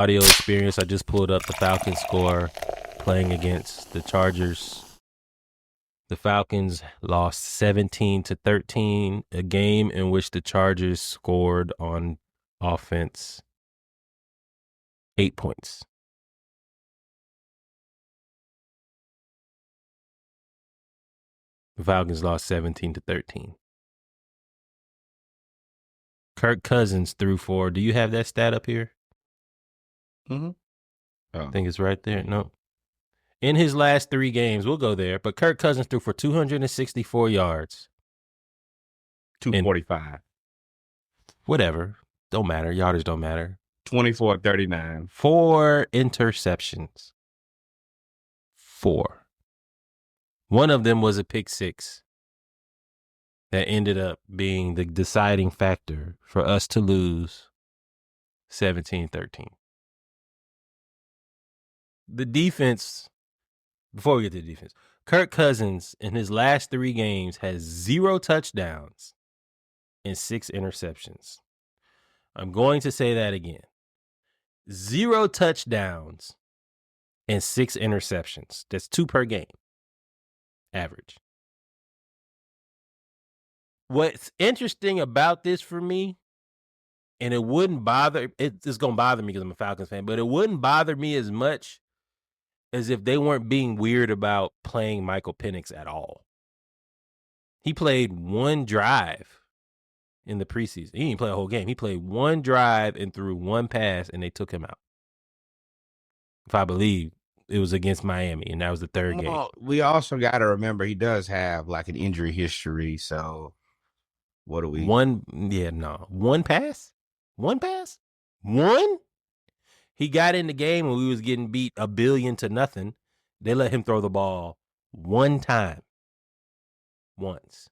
audio experience. I just pulled up the Falcons score playing against the Chargers. The Falcons lost 17-13, a game in which the Chargers scored on offense 8 points. The Falcons lost 17-13. Kirk Cousins threw for, do you have that stat up here? Mm-hmm. I think it's right there. No. In his last 3 games, we'll go there, but Kirk Cousins threw for 264 yards. 245. Whatever. Don't matter. Yardage don't matter. 24-39. 4 interceptions. 4. One of them was a pick six that ended up being the deciding factor for us to lose 17-13. The defense, before we get to the defense, Kirk Cousins in his last 3 games has 0 touchdowns and 6 interceptions. I'm going to say that again. 0 touchdowns and 6 interceptions. That's 2 per game. Average. What's interesting about this for me, and it wouldn't bother, it's going to bother me because I'm a Falcons fan, but it wouldn't bother me as much as if they weren't being weird about playing Michael Penix at all. He played 1 drive in the preseason. He didn't play a whole game. He played 1 drive and threw 1 pass, and they took him out. If I believe it was against Miami, and that was the 3rd game. We also got to remember he does have like an injury history. So what do we? 1 pass? 1 pass? 1? He got in the game when we was getting beat 1-0 They let him throw the ball 1 time. Once.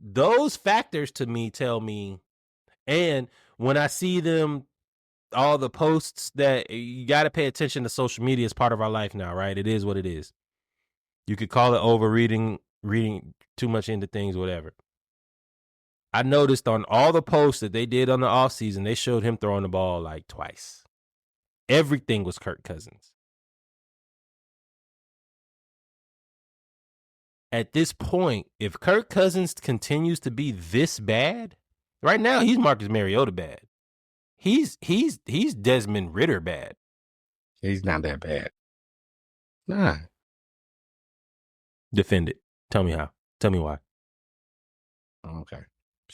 Those factors to me tell me, and when I see them, all the posts that you got to pay attention to social media as part of our life now, right? It is what it is. You could call it overreading, reading too much into things, whatever. I noticed on all the posts that they did on the offseason, they showed him throwing the ball like twice. Everything was Kirk Cousins. At this point, if Kirk Cousins continues to be this bad, right now he's Marcus Mariota bad. He's Desmond Ridder bad. He's not that bad. Nah. Defend it. Tell me how. Tell me why. Okay.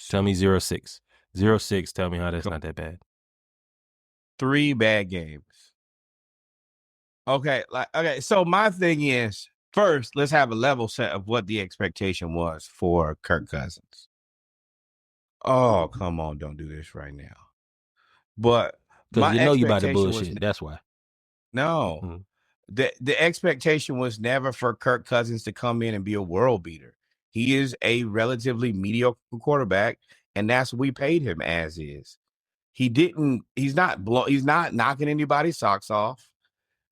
Tell me 0-6. 0-6, tell me how that's not that bad. 3 bad games. Okay, so my thing is, first, let's have a level set of what the expectation was for Kirk Cousins. Oh, come on, don't do this right now. But because you know you about to bullshit. That's why. No. Mm-hmm. The expectation was never for Kirk Cousins to come in and be a world beater. He is a relatively mediocre quarterback, and that's what we paid him as is. He's not knocking anybody's socks off,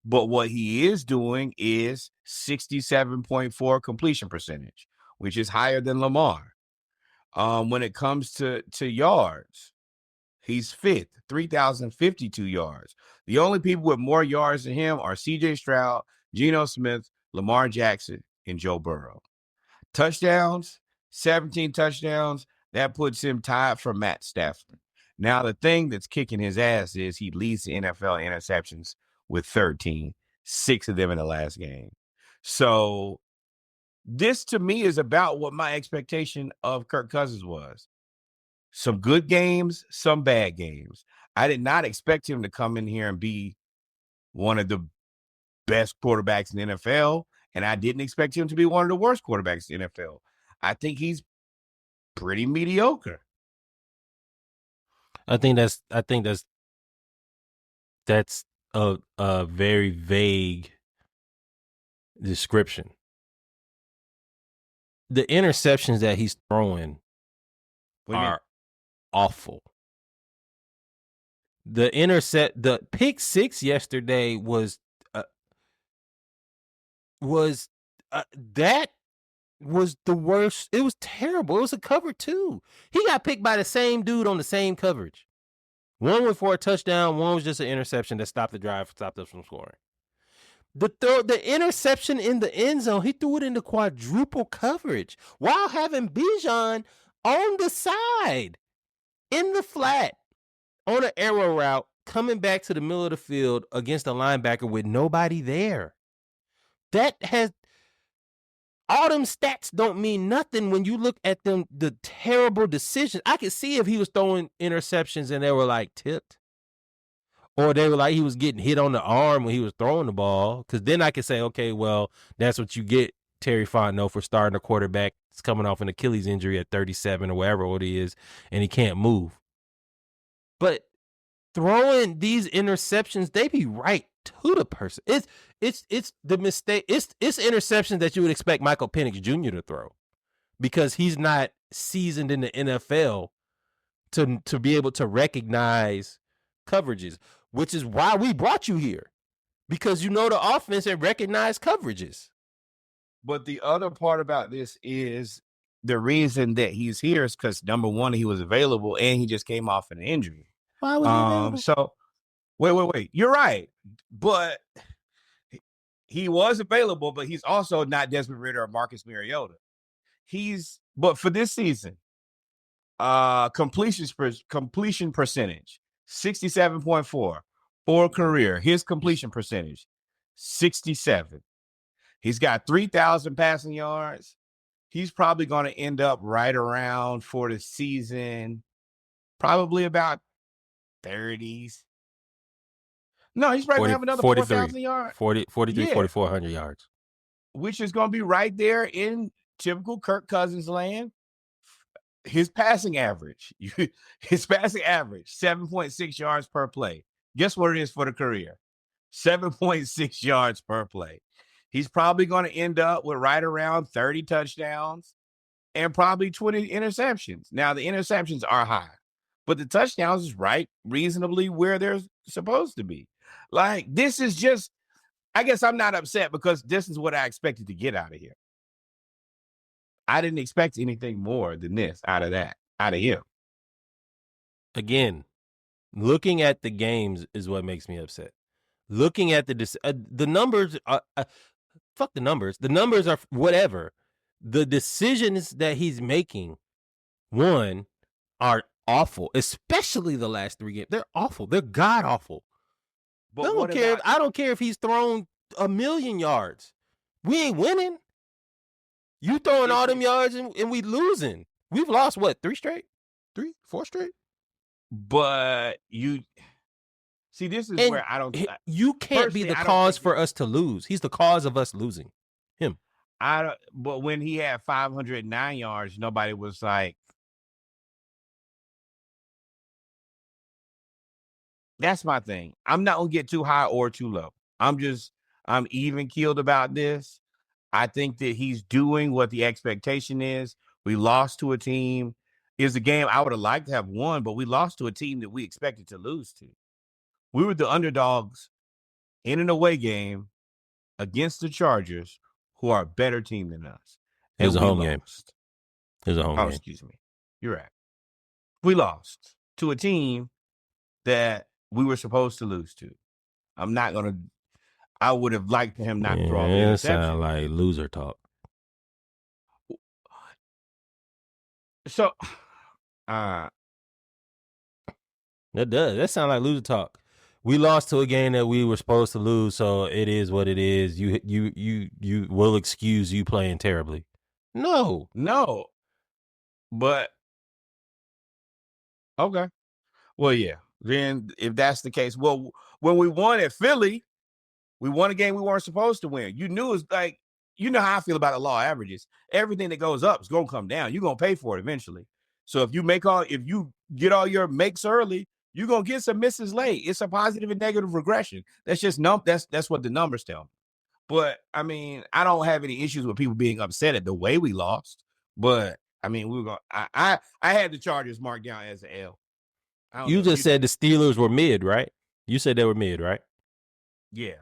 but what he is doing is 67.4 completion percentage, which is higher than Lamar. When it comes to yards, he's 5th, 3,052 yards. The only people with more yards than him are C.J. Stroud, Geno Smith, Lamar Jackson, and Joe Burrow. Touchdowns, 17 touchdowns. That puts him tied for Matt Stafford. Now, the thing that's kicking his ass is he leads the NFL interceptions with 13, 6 of them in the last game. So this, to me, is about what my expectation of Kirk Cousins was. Some good games, some bad games. I did not expect him to come in here and be one of the best quarterbacks in the NFL, and I didn't expect him to be one of the worst quarterbacks in the NFL. I think he's pretty mediocre. I think that's a very vague description. The interceptions that he's throwing are awful. The pick six yesterday was that was the worst. It was terrible. It was a cover 2. He got picked by the same dude on the same coverage. One was for a touchdown. One was just an interception that stopped the drive, stopped us from scoring. The interception in the end zone, he threw it into quadruple coverage while having Bijan on the side in the flat on an arrow route coming back to the middle of the field against a linebacker with nobody there. That has all them stats don't mean nothing when you look at them, the terrible decisions. I could see if he was throwing interceptions and they were like tipped, or they were like he was getting hit on the arm when he was throwing the ball, because then I could say, okay, well, that's what you get, Terry Fontenot, for starting a quarterback. It's coming off an Achilles injury at 37 or whatever old he is, and he can't move. But throwing these interceptions, they be right to the person. It's the mistake. It's interceptions that you would expect Michael Penix Jr. to throw, because he's not seasoned in the NFL to be able to recognize coverages, which is why we brought you here, because you know the offense and recognize coverages. But the other part about this is the reason that he's here is because, number one, he was available and he just came off an injury. Why was he available? So wait. You're right. But he was available, but he's also not Desmond Ridder or Marcus Mariota. But for this season, completion percentage, 67.4 for career. His completion percentage, 67. He's got 3,000 passing yards. He's probably going to end up right around, for the season, probably about 30s. No, he's probably going to have another 4,000 yards. 43, yeah. 4,400 yards. Which is going to be right there in typical Kirk Cousins land. His passing average, 7.6 yards per play. Guess what it is for the career? 7.6 yards per play. He's probably going to end up with right around 30 touchdowns and probably 20 interceptions. Now, the interceptions are high, but the touchdowns is right reasonably where they're supposed to be. Like, this is just, I guess I'm not upset because this is what I expected to get out of here. I didn't expect anything more than this out of him. Again, looking at the games is what makes me upset. Looking at the numbers, fuck the numbers. The numbers are whatever. The decisions that he's making, one, are awful, especially the last 3 games. They're awful. They're god awful. But I don't care if he's thrown 1,000,000 yards. We ain't winning. You throwing all them yards and we losing. We've lost what, 4 straight? But you see, this is where I don't. You can't be the cause for us to lose. He's the cause of us losing. Him. But when he had 509 yards, nobody was like, that's my thing. I'm not gonna get too high or too low. I'm even keeled about this. I think that he's doing what the expectation is. We lost to a team. Is a game I would have liked to have won, but we lost to a team that we expected to lose to. We were the underdogs in an away game against the Chargers, who are a better team than us. It was a home game. It was a home game. Excuse me. You're right. We lost to a team that we were supposed to lose to. I would have liked for him not to throw an interception. It sounds like loser talk. So, that does. That sounds like loser talk. We lost to a game that we were supposed to lose, so it is what it is. You will excuse you playing terribly. No. But okay. Well, yeah. Then if that's the case, well, when we won at Philly, we won a game we weren't supposed to win. You knew it's like, you know how I feel about the law averages. Everything that goes up is gonna come down. You're gonna pay for it eventually. So if you get all your makes early, you're gonna get some misses late. It's a positive and negative regression. That's just that's what the numbers tell me. But I mean, I don't have any issues with people being upset at the way we lost. But I mean, I had the Chargers marked down as an L. You just said the Steelers were mid, right? You said they were mid, right? Yeah.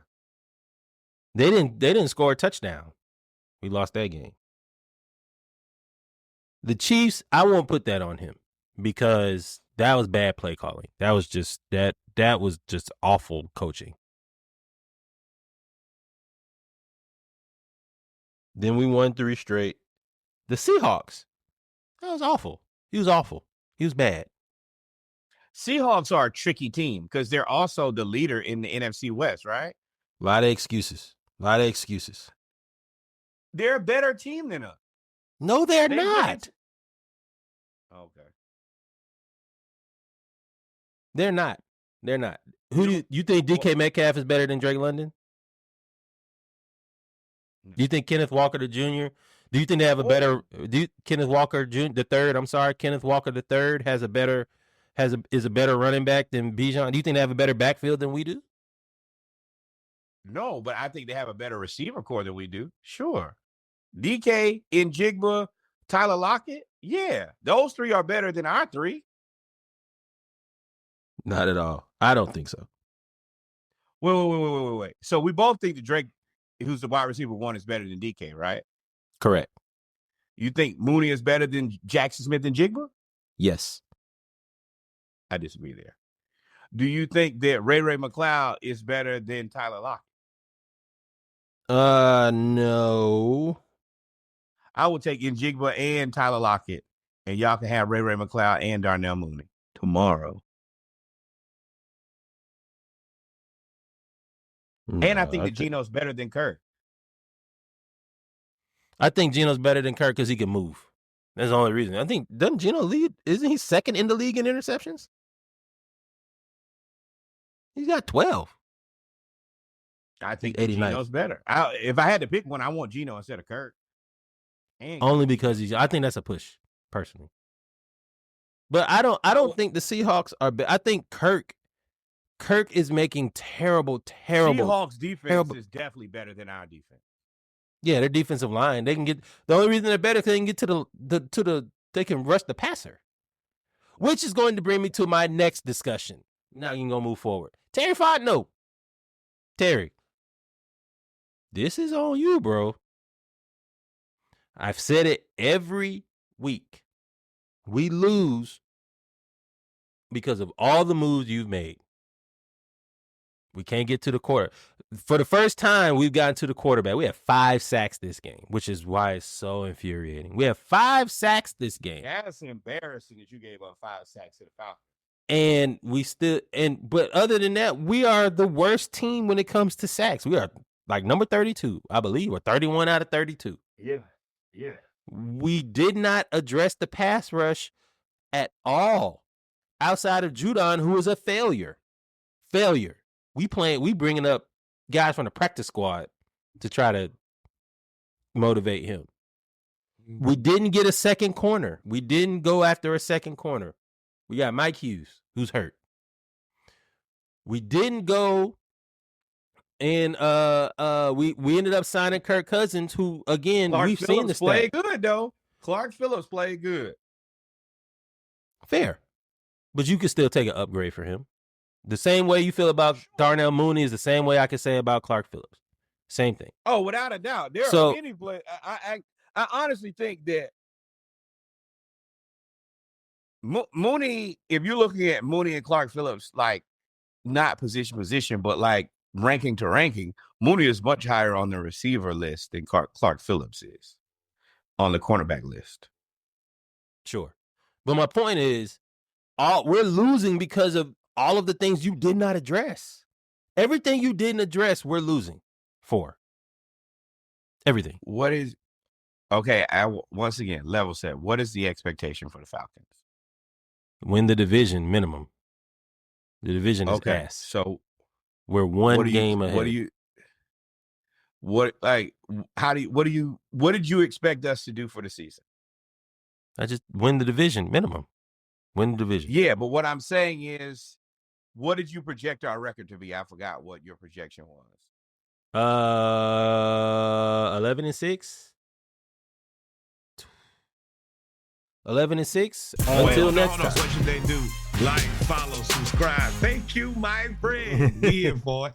They didn't score a touchdown. We lost that game. The Chiefs, I won't put that on him because That was bad play calling. That was just awful coaching. Then we won 3 straight. The Seahawks. That was awful. He was awful. He was bad. Seahawks are a tricky team because they're also the leader in the NFC West, right? A lot of excuses. They're a better team than us. No, they're not. Okay. They're not. Who do you think DK Metcalf is better than Drake London? Do you think Kenneth Walker Jr.? Do you think they have a better? Kenneth Walker the third? I'm sorry, Kenneth Walker the third is a better running back than Bijan. Do you think they have a better backfield than we do? No, but I think they have a better receiver core than we do. Sure. DK, Njigba, Tyler Lockett. Yeah, those 3 are better than our 3. Not at all. I don't think so. Wait. So we both think that Drake, who's the wide receiver 1, is better than DK, right? Correct. You think Mooney is better than Jackson Smith and Jigba? Yes. I disagree there. Do you think that Ray McCloud is better than Tyler Lockett? No. I will take Njigba and Tyler Lockett, and y'all can have Ray McCloud and Darnell Mooney tomorrow. No, and I think that Geno's better than Kirk. I think Geno's better than Kirk because he can move. That's the only reason. I think, doesn't Geno lead? Isn't he second in the league in interceptions? He's got 12. I think Geno's better. If I had to pick one, I want Geno instead of Kirk. Only because I think that's a push, personally. But I don't think the Seahawks are. I think Kirk is making terrible. Seahawks defense is definitely better than our defense. Yeah, their defensive line. They can get the only reason they're better because they can get to they can rush the passer, which is going to bring me to my next discussion. Now you can go move forward. Terry Fontenot. Terry, this is on you, bro. I've said it every week. We lose because of all the moves you've made. We can't get to the quarter. For the first time, we've gotten to the quarterback. We have 5 sacks this game, which is why it's so infuriating. We have 5 sacks this game. That's embarrassing that you gave up 5 sacks to the Falcons. And but other than that, we are the worst team when it comes to sacks. We are like number 32, I believe, or 31 out of 32. Yeah. We did not address the pass rush at all outside of Judon, who is a failure. We bringing up guys from the practice squad to try to motivate him. We didn't get a second corner. We didn't go after a second corner. We got Mike Hughes, who's hurt. We didn't go and we ended up signing Kirk Cousins, who again we've seen the stat. Played good though. Clark Phillips played good. Fair, but you could still take an upgrade for him. The same way you feel about Darnell Mooney is the same way I could say about Clark Phillips. Same thing. Oh, without a doubt. There are many players. I honestly think that Mooney, if you're looking at Mooney and Clark Phillips, like not position, but like ranking to ranking, Mooney is much higher on the receiver list than Clark Phillips is on the cornerback list. Sure. But my point is, we're losing because of all of the things you did not address. Everything you didn't address, we're losing for. Everything. Once again, level set. What is the expectation for the Falcons? Win the division minimum. The division is ass. So we're one game ahead. What did you expect us to do for the season? I just win the division minimum. Win the division. Yeah, but what I'm saying is, what did you project our record to be? I forgot what your projection was. 11-6. 11-6 until next time. What should they do? Like, follow, subscribe. Thank you, my friend. We in for it.